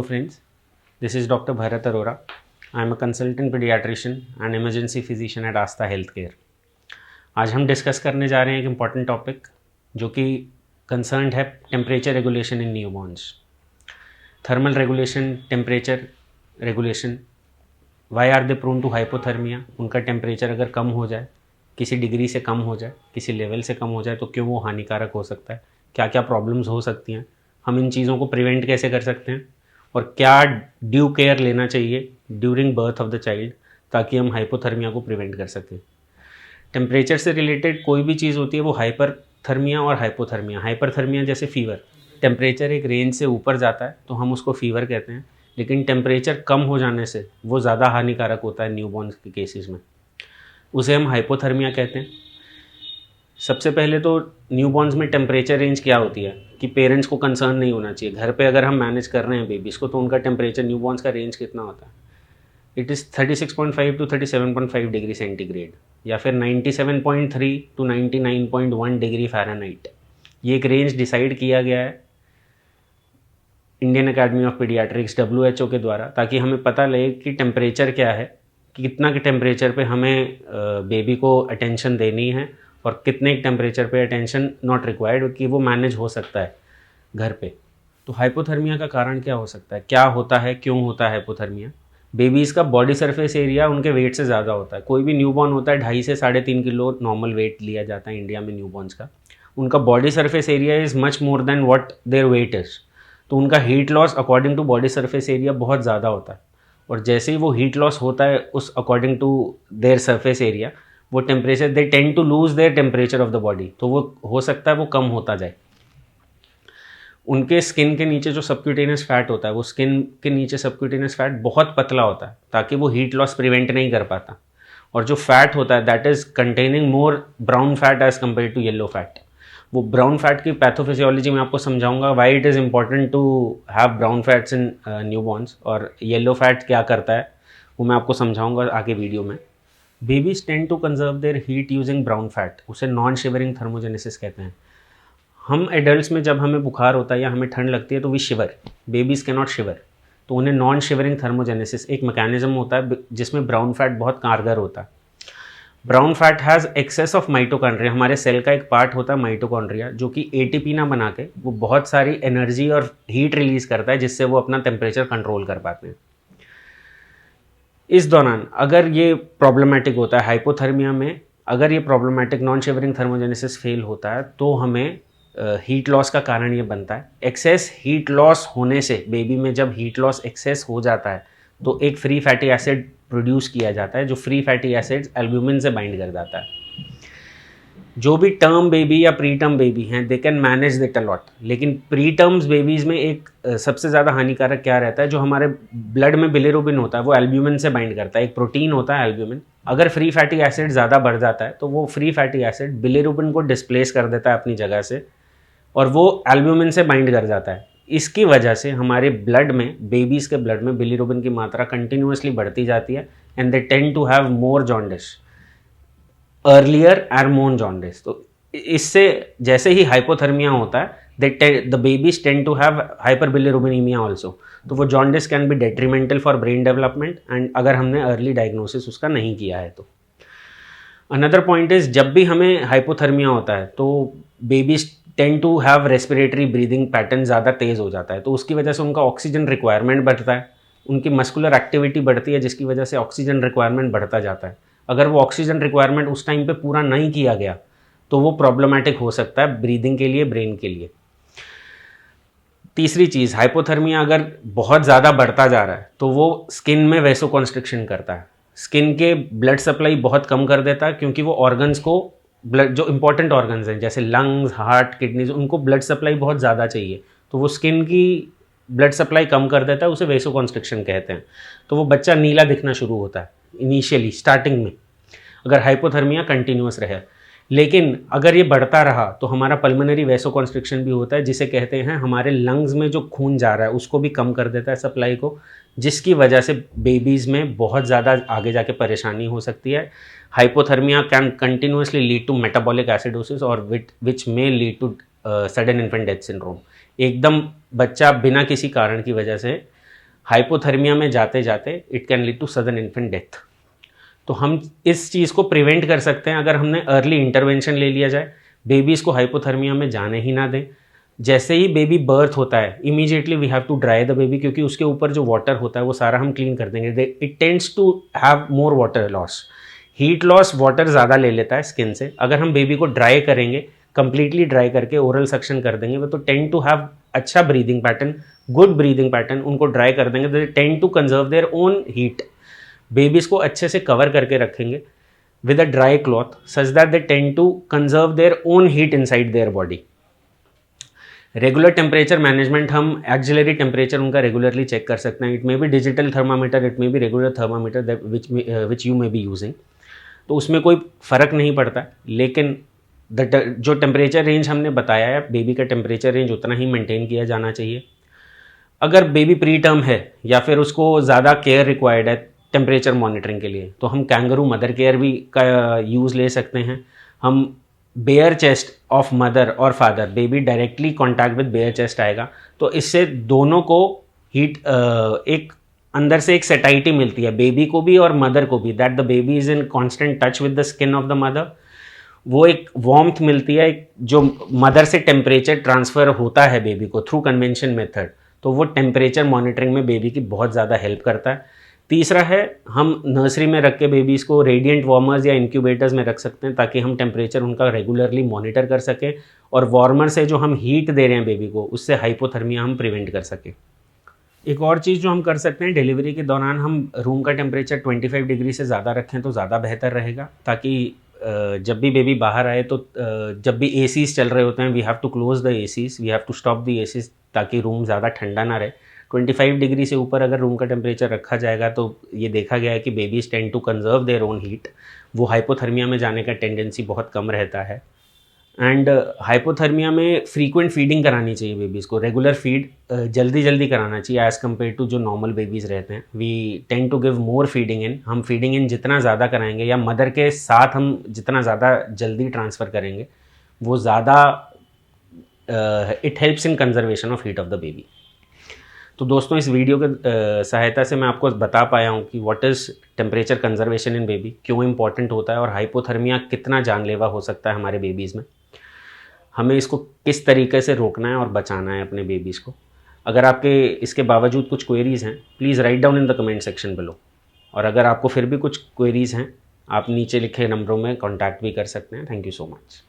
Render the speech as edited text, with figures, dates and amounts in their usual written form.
friends, this is Dr. Bharat Arora. I am a consultant pediatrician and emergency physician at Asta Healthcare. आज हम discuss करने जा रहे हैं एक इम्पॉर्टेंट टॉपिक जो कि कंसर्न है temperature regulation in newborns. Thermal regulation, temperature regulation, why are they prone to hypothermia. उनका टेम्परेचर अगर कम हो जाए, किसी डिग्री से कम हो जाए, किसी लेवल से कम हो जाए तो क्यों वो हानिकारक हो सकता है, क्या क्या प्रॉब्लम्स हो सकती हैं, हम इन चीज़ों को प्रिवेंट कैसे कर सकते हैं और क्या ड्यू केयर लेना चाहिए during birth of the child ताकि हम हाइपोथर्मिया को प्रिवेंट कर सकें। टेम्परेचर से रिलेटेड कोई भी चीज़ होती है वो हाइपरथर्मिया और हाइपोथर्मिया। हाइपरथर्मिया जैसे फीवर, टेम्परेचर एक रेंज से ऊपर जाता है तो हम उसको फीवर कहते हैं, लेकिन टेम्परेचर कम हो जाने से वो ज़्यादा हानिकारक होता है न्यूबॉर्न्स के केसेस में, उसे हम हाइपोथर्मिया कहते हैं। सबसे पहले तो न्यूबॉर्न्स में टेम्परेचर रेंज क्या होती है कि पेरेंट्स को कंसर्न नहीं होना चाहिए। घर पे अगर हम मैनेज कर रहे हैं बेबीज़ को तो उनका टेम्परेचर न्यूबॉर्न्स का रेंज कितना होता है, it is 36.5 to 37.5 degree centigrade या फिर 97.3 टू 99.1 डिग्री फ़ारेनहाइट। ये एक रेंज डिसाइड किया गया है Indian academy of paediatrics WHO के द्वारा, ताकि हमें पता लगे कि टेम्परेचर क्या है, कि कितना के टेम्परेचर पे हमें बेबी को अटेंशन देनी है और कितने temperature pay attention not required, कि वो मैनेज हो सकता है घर पे। तो हाइपोथर्मिया का कारण क्या हो सकता है, क्या होता है, क्यों होता है हाइपोथर्मिया। बेबीज़ का बॉडी सरफेस एरिया उनके वेट से ज़्यादा होता है। कोई भी न्यूबॉर्न होता है 2.5 से 3.5 किलो नॉर्मल वेट लिया जाता है इंडिया में न्यूबॉर्न्स का। उनका body surface area is much more than what their weight is, तो उनका heat loss according to body surface area बहुत ज़्यादा होता है। और जैसे ही वो हीट लॉस होता है उस according to their surface area, वो temperature they tend to lose their temperature of the body, तो वो हो सकता है वो कम होता जाए। उनके स्किन के नीचे जो सबक्यूटेनियस फैट होता है, वो स्किन के नीचे सबक्यूटेनियस फैट बहुत पतला होता है ताकि वो हीट लॉस प्रिवेंट नहीं कर पाता। और जो फैट होता है that is containing more brown fat as compare to yellow fat. वो ब्राउन फैट की पैथोफिजियोलॉजी में आपको समझाऊंगा why it is important to have brown fats in newborns, और येलो फैट क्या करता है वो मैं आपको समझाऊंगा आगे वीडियो में। Babies tend to conserve their heat using brown fat, उसे नॉन शिवरिंग थर्मोजेनेसिस कहते हैं। हम एडल्ट्स में जब हमें बुखार होता है या हमें ठंड लगती है तो we shiver, babies can not shiver, तो उन्हें नॉन शिवरिंग थर्मोजेनेसिस एक मैकेनिज्म होता है जिसमें ब्राउन फैट बहुत कारगर होता है। Brown fat has excess of mitochondria, हमारे सेल का एक पार्ट होता है माइटोकॉन्ड्रिया जो कि ATP ना बना के वो बहुत सारी एनर्जी और हीट रिलीज करता है जिससे वो अपना टेम्परेचर कंट्रोल कर पाते हैं। इस दौरान अगर ये प्रॉब्लमेटिक होता है हाइपोथर्मिया में, अगर ये problematic non shivering thermogenesis fail होता है तो हमें हीट लॉस का कारण ये बनता है। एक्सेस हीट लॉस होने से बेबी में जब हीट लॉस एक्सेस हो जाता है तो एक फ्री फैटी एसिड प्रोड्यूस किया जाता है जो फ्री फैटी एसिड्स एल्ब्यूमिन से बाइंड कर जाता है। जो भी टर्म बेबी या प्री टर्म बेबी हैं they can manage it a lot, लेकिन प्री टर्म्स बेबीज़ में एक सबसे ज़्यादा हानिकारक क्या रहता है, जो हमारे ब्लड में बिलिरुबिन होता है वो एल्ब्यूमिन से बाइंड करता है, एक प्रोटीन होता है एल्ब्यूमिन। अगर फ्री फैटी एसिड ज़्यादा बढ़ जाता है तो वो फ्री फैटी एसिड बिलिरुबिन को डिस्प्लेस कर देता है अपनी जगह से और वो एल्ब्यूमिन से बाइंड कर जाता है। इसकी वजह से हमारे ब्लड में, बेबीज़ के ब्लड में बिलिरुबिन की मात्रा कंटिन्यूसली बढ़ती जाती है and they tend to have more jaundice, earlier एरमोन जॉन्डिस। तो इससे जैसे ही हाइपोथर्मिया होता है the babies tend to have hyperbilirubinemia also, तो वो jaundice can be detrimental for brain development and अगर हमने अर्ली डायग्नोसिस उसका नहीं किया है तो। अनदर पॉइंट इज जब भी हमें हाइपोथर्मिया होता है तो babies tend to have respiratory breathing pattern ज़्यादा तेज़ हो जाता है, तो उसकी वजह से उनका ऑक्सीजन रिक्वायरमेंट बढ़ता है, उनकी मस्कुलर एक्टिविटी बढ़ती है जिसकी वजह से ऑक्सीजन रिक्वायरमेंट बढ़ता जाता है। अगर वो ऑक्सीजन रिक्वायरमेंट उस टाइम पे पूरा नहीं किया गया तो वो प्रॉब्लमेटिक हो सकता है ब्रीदिंग के लिए, ब्रेन के लिए। तीसरी चीज़, हाइपोथर्मिया अगर बहुत ज़्यादा बढ़ता जा रहा है तो वो स्किन में वैसोकॉन्स्ट्रिक्शन करता है, स्किन के ब्लड सप्लाई बहुत कम कर देता है क्योंकि वो ऑर्गन्स को ब्लड, जो इंपॉर्टेंट ऑर्गन्स हैं जैसे लंग्स, हार्ट, किडनीज, उनको ब्लड सप्लाई बहुत ज़्यादा चाहिए, तो वो स्किन की ब्लड सप्लाई कम कर देता है, उसे वैसोकॉन्स्ट्रिक्शन कहते हैं। तो वो बच्चा नीला दिखना शुरू होता है इनिशियली स्टार्टिंग में अगर हाइपोथर्मिया कंटिन्यूस रहे। लेकिन अगर ये बढ़ता रहा तो हमारा पल्मोनरी वैसोकॉन्स्ट्रिक्शन भी होता है जिसे कहते हैं हमारे लंग्स में जो खून जा रहा है उसको भी कम कर देता है सप्लाई को, जिसकी वजह से बेबीज़ में बहुत ज़्यादा आगे जाके परेशानी हो सकती है। Hypothermia can continuously lead to metabolic acidosis और which may lead to sudden infant death syndrome. एकदम बच्चा बिना किसी कारण की वजह से हाइपोथर्मिया में जाते जाते it can lead to sudden infant death. तो हम इस चीज़ को प्रिवेंट कर सकते हैं अगर हमने अर्ली इंटरवेंशन ले लिया जाए, बेबीज़ को हाइपोथर्मिया में जाने ही ना दें। जैसे ही बेबी बर्थ होता है immediately we have to dry the baby, क्योंकि उसके ऊपर जो वाटर होता है वो सारा हम क्लीन कर देंगे। It tends to have more water loss, heat loss water ज़्यादा ले लेता है स्किन से। अगर हम बेबी को ड्राई करेंगे, कंप्लीटली ड्राई करके ओरल सक्शन कर देंगे, वो तो टेंड टू हैव अच्छा breathing pattern, good breathing pattern. उनको ड्राई कर देंगे they tend to conserve their own heat. Babies को अच्छे से कवर करके रखेंगे with a dry cloth such that they tend to conserve their own heat inside their body. Regular temperature management, हम axillary temperature उनका regularly check कर सकते हैं। It may be digital thermometer, it may be regular thermometer which you may be using. तो उसमें कोई फ़र्क नहीं पड़ता, लेकिन जो टेम्परेचर रेंज हमने बताया है, बेबी का टेम्परेचर रेंज उतना ही मेंटेन किया जाना चाहिए। अगर बेबी प्री टर्म है या फिर उसको ज़्यादा केयर रिक्वायर्ड है टेम्परेचर मॉनिटरिंग के लिए, तो हम कैंगरू मदर केयर भी का यूज़ ले सकते हैं। हम बेयर चेस्ट ऑफ मदर और father, baby directly contact with bare chest आएगा, तो इससे दोनों को हीट एक अंदर से एक सेटाइटी मिलती है, बेबी को भी और मदर को भी, that the baby is in constant touch with the skin of the mother. वो एक वार्मथ मिलती है, एक जो मदर से टेम्परेचर ट्रांसफ़र होता है बेबी को थ्रू कन्वेंशन मेथड, तो वो टेम्परेचर मॉनिटरिंग में बेबी की बहुत ज़्यादा हेल्प करता है। तीसरा है, हम नर्सरी में रख के बेबीज़ को रेडिएंट वार्मर्स या इंक्यूबेटर्स में रख सकते हैं, ताकि हम टेम्परेचर उनका रेगुलरली मॉनिटर कर सकें, और वार्मर से जो हम हीट दे रहे हैं बेबी को, उससे हाइपोथर्मिया हम प्रिवेंट कर सकें। एक और चीज़ जो हम कर सकते हैं, डिलीवरी के दौरान हम रूम का टेम्परेचर 25 डिग्री से ज़्यादा रखें तो ज़्यादा बेहतर रहेगा, ताकि जब भी बेबी बाहर आए तो जब भी एसीज़ चल रहे होते हैं, we have to close the ACs, we have to stop the ACs, ताकि रूम ज़्यादा ठंडा ना रहे। 25 डिग्री से ऊपर अगर रूम का टेम्परेचर रखा जाएगा तो ये देखा गया है कि babies tend to conserve their own heat, वो हाइपोथर्मिया में जाने का टेंडेंसी बहुत कम रहता है। एंड हाइपोथर्मिया में फ्रीक्वेंट फीडिंग करानी चाहिए बेबीज़ को, रेगुलर फीड जल्दी जल्दी कराना चाहिए एज़ कम्पेयर टू जो नॉर्मल बेबीज़ रहते हैं। We tend to give more feeding in, हम फीडिंग इन जितना ज़्यादा कराएंगे या मदर के साथ हम जितना ज़्यादा जल्दी ट्रांसफ़र करेंगे, वो ज़्यादा it helps in conservation of heat of the baby. तो दोस्तों, इस वीडियो के सहायता से मैं आपको बता पाया हूँ कि what is temperature conservation in baby, क्यों इंपॉर्टेंट होता है, और हाइपोथर्मिया कितना जानलेवा हो सकता है हमारे बेबीज़ में। हमें इसको किस तरीके से रोकना है और बचाना है अपने बेबीज़ को। अगर आपके इसके बावजूद कुछ क्वेरीज़ हैं, please write down in the comment section below. और अगर आपको फिर भी कुछ क्वेरीज़ हैं, आप नीचे लिखे नंबरों में कॉन्टैक्ट भी कर सकते हैं। Thank you so much.